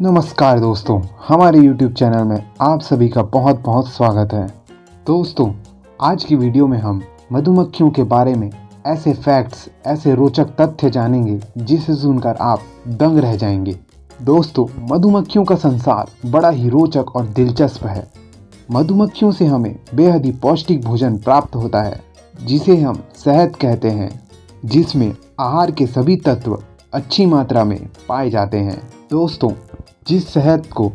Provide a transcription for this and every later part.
नमस्कार दोस्तों, हमारे YouTube चैनल में आप सभी का बहुत बहुत स्वागत है। दोस्तों, आज की वीडियो में हम मधुमक्खियों के बारे में ऐसे फैक्ट्स, ऐसे रोचक तथ्य जानेंगे जिसे सुनकर आप दंग रह जाएंगे। दोस्तों, मधुमक्खियों का संसार बड़ा ही रोचक और दिलचस्प है। मधुमक्खियों से हमें बेहद ही पौष्टिक भोजन प्राप्त होता है जिसे हम शहद कहते हैं, जिसमें आहार के सभी तत्व अच्छी मात्रा में पाए जाते हैं। दोस्तों, जिस शहद को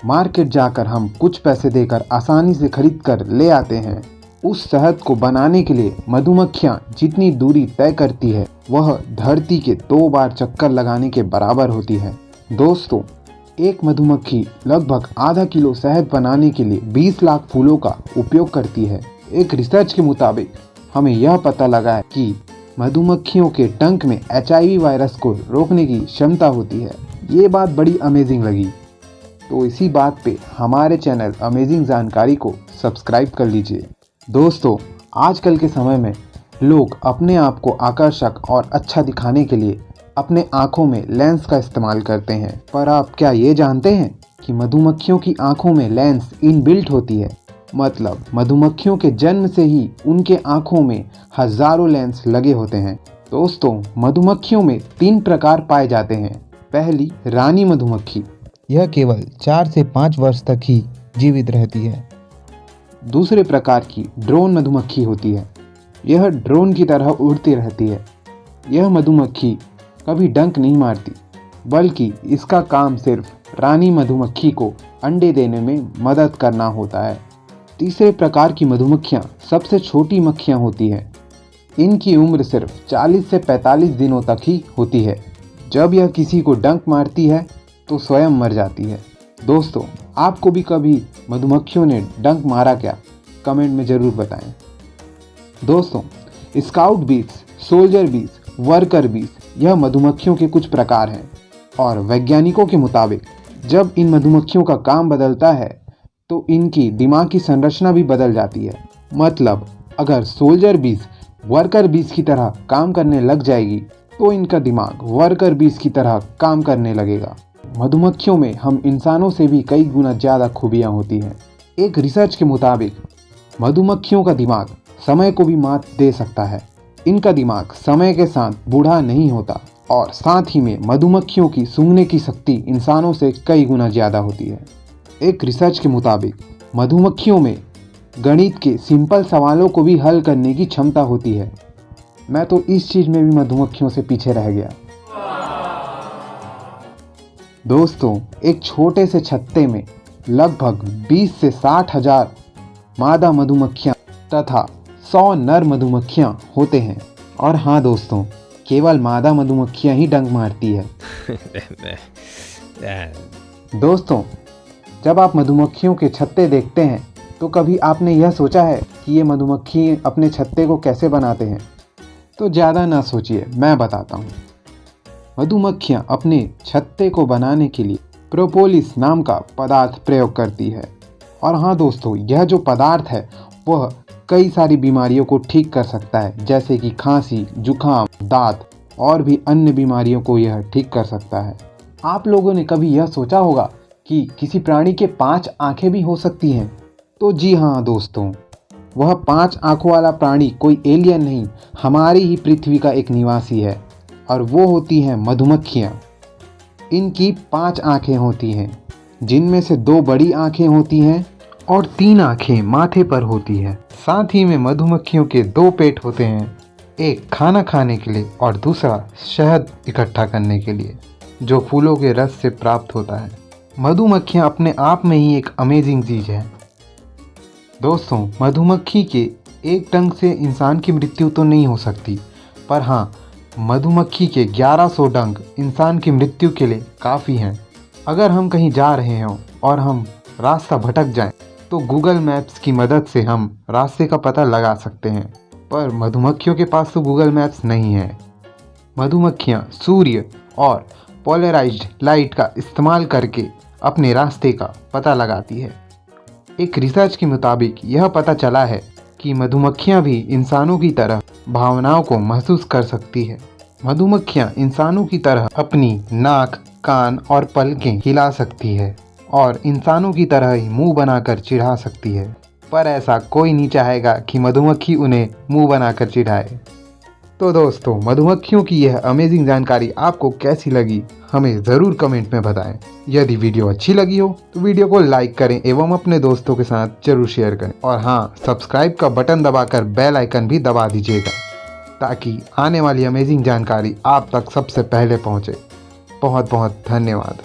मार्केट जाकर हम कुछ पैसे देकर आसानी से खरीद कर ले आते हैं, उस शहद को बनाने के लिए मधुमक्खियां जितनी दूरी तय करती है वह धरती के 2 बार चक्कर लगाने के बराबर होती है। दोस्तों, एक मधुमक्खी लगभग आधा किलो शहद बनाने के लिए 20 लाख फूलों का उपयोग करती है। एक रिसर्च के मुताबिक हमें यह पता लगा है कि मधुमक्खियों के डंक में HIV वायरस को रोकने की क्षमता होती है। ये बात बड़ी अमेजिंग लगी, तो इसी बात पे हमारे चैनल अमेजिंग जानकारी को सब्सक्राइब कर लीजिए। दोस्तों, आजकल के समय में लोग अपने आप को आकर्षक और अच्छा दिखाने के लिए अपने आँखों में लेंस का इस्तेमाल करते हैं, पर आप क्या ये जानते हैं कि मधुमक्खियों की आँखों में लेंस इनबिल्ट होती है। मतलब मधुमक्खियों के जन्म से ही उनके आँखों में हजारों लेंस लगे होते हैं। दोस्तों, मधुमक्खियों में 3 प्रकार पाए जाते हैं। पहली, रानी मधुमक्खी। यह केवल 4 से 5 वर्ष तक ही जीवित रहती है। दूसरे प्रकार की ड्रोन मधुमक्खी होती है। यह ड्रोन की तरह उड़ती रहती है। यह मधुमक्खी कभी डंक नहीं मारती, बल्कि इसका काम सिर्फ रानी मधुमक्खी को अंडे देने में मदद करना होता है। तीसरे प्रकार की मधुमक्खियाँ सबसे छोटी मक्खियाँ होती हैं। इनकी उम्र सिर्फ 40 से 45 दिनों तक ही होती है। जब यह किसी को डंक मारती है तो स्वयं मर जाती है। दोस्तों, आपको भी कभी मधुमक्खियों ने डंक मारा क्या? कमेंट में ज़रूर बताएं। दोस्तों, स्काउट बीज, सोल्जर बीज, वर्कर बीज यह मधुमक्खियों के कुछ प्रकार हैं और वैज्ञानिकों के मुताबिक जब इन मधुमक्खियों का काम बदलता है तो इनकी दिमाग की संरचना भी बदल जाती है। मतलब अगर सोल्जर बीज वर्कर बीज की तरह काम करने लग जाएगी तो इनका दिमाग वर्कर बीज की तरह काम करने लगेगा। मधुमक्खियों में हम इंसानों से भी कई गुना ज़्यादा खूबियाँ होती हैं। एक रिसर्च के मुताबिक मधुमक्खियों का दिमाग समय को भी मात दे सकता है। इनका दिमाग समय के साथ बूढ़ा नहीं होता और साथ ही में मधुमक्खियों की सूंघने की शक्ति इंसानों से कई गुना ज़्यादा होती है। एक रिसर्च के मुताबिक मधुमक्खियों में गणित के सिंपल सवालों को भी हल करने की क्षमता होती है। मैं तो इस चीज़ में भी मधुमक्खियों से पीछे रह गया। दोस्तों, एक छोटे से छत्ते में लगभग 20 से 60 हजार मादा मधुमक्खियाँ तथा 100 नर मधुमक्खियाँ होते हैं। और हाँ दोस्तों, केवल मादा मधुमक्खियाँ ही डंक मारती है। दोस्तों, जब आप मधुमक्खियों के छत्ते देखते हैं तो कभी आपने यह सोचा है कि ये मधुमक्खी अपने छत्ते को कैसे बनाते हैं? तो ज़्यादा ना सोचिए, मैं बताता हूँ। मधुमक्खियाँ अपने छत्ते को बनाने के लिए प्रोपोलिस नाम का पदार्थ प्रयोग करती है। और हाँ दोस्तों, यह जो पदार्थ है वह कई सारी बीमारियों को ठीक कर सकता है, जैसे कि खांसी, जुखाम, दांत और भी अन्य बीमारियों को यह ठीक कर सकता है। आप लोगों ने कभी यह सोचा होगा कि किसी प्राणी के 5 आँखें भी हो सकती हैं? तो जी हाँ दोस्तों, वह 5 आँखों वाला प्राणी कोई एलियन नहीं, हमारी ही पृथ्वी का एक निवासी है और वो होती हैं मधुमक्खियाँ। इनकी 5 आँखें होती हैं, जिनमें से 2 बड़ी आँखें होती हैं और 3 आँखें माथे पर होती हैं। साथ ही में मधुमक्खियों के 2 पेट होते हैं, एक खाना खाने के लिए और दूसरा शहद इकट्ठा करने के लिए, जो फूलों के रस से प्राप्त होता है। मधुमक्खियाँ अपने आप में ही एक अमेजिंग चीज़ है। दोस्तों, मधुमक्खी के एक डंक से इंसान की मृत्यु तो नहीं हो सकती, पर हाँ, मधुमक्खी के 1100 डंक इंसान की मृत्यु के लिए काफ़ी हैं। अगर हम कहीं जा रहे हों और हम रास्ता भटक जाएं, तो गूगल मैप्स की मदद से हम रास्ते का पता लगा सकते हैं, पर मधुमक्खियों के पास तो गूगल मैप्स नहीं है। मधुमक्खियाँ सूर्य और पोलराइज्ड लाइट का इस्तेमाल करके अपने रास्ते का पता लगाती है। एक रिसर्च के मुताबिक यह पता चला है कि मधुमक्खियाँ भी इंसानों की तरह भावनाओं को महसूस कर सकती है। मधुमक्खियां इंसानों की तरह अपनी नाक, कान और पलकें हिला सकती है और इंसानों की तरह ही मुंह बनाकर चिढ़ा सकती है, पर ऐसा कोई नहीं चाहेगा कि मधुमक्खी उन्हें मुंह बनाकर चिढ़ाए। तो दोस्तों, मधुमक्खियों की यह अमेजिंग जानकारी आपको कैसी लगी हमें ज़रूर कमेंट में बताएं। यदि वीडियो अच्छी लगी हो तो वीडियो को लाइक करें एवं अपने दोस्तों के साथ जरूर शेयर करें। और हाँ, सब्सक्राइब का बटन दबाकर बेल आइकन भी दबा दीजिएगा ताकि आने वाली अमेजिंग जानकारी आप तक सबसे पहले पहुंचे। बहुत बहुत धन्यवाद।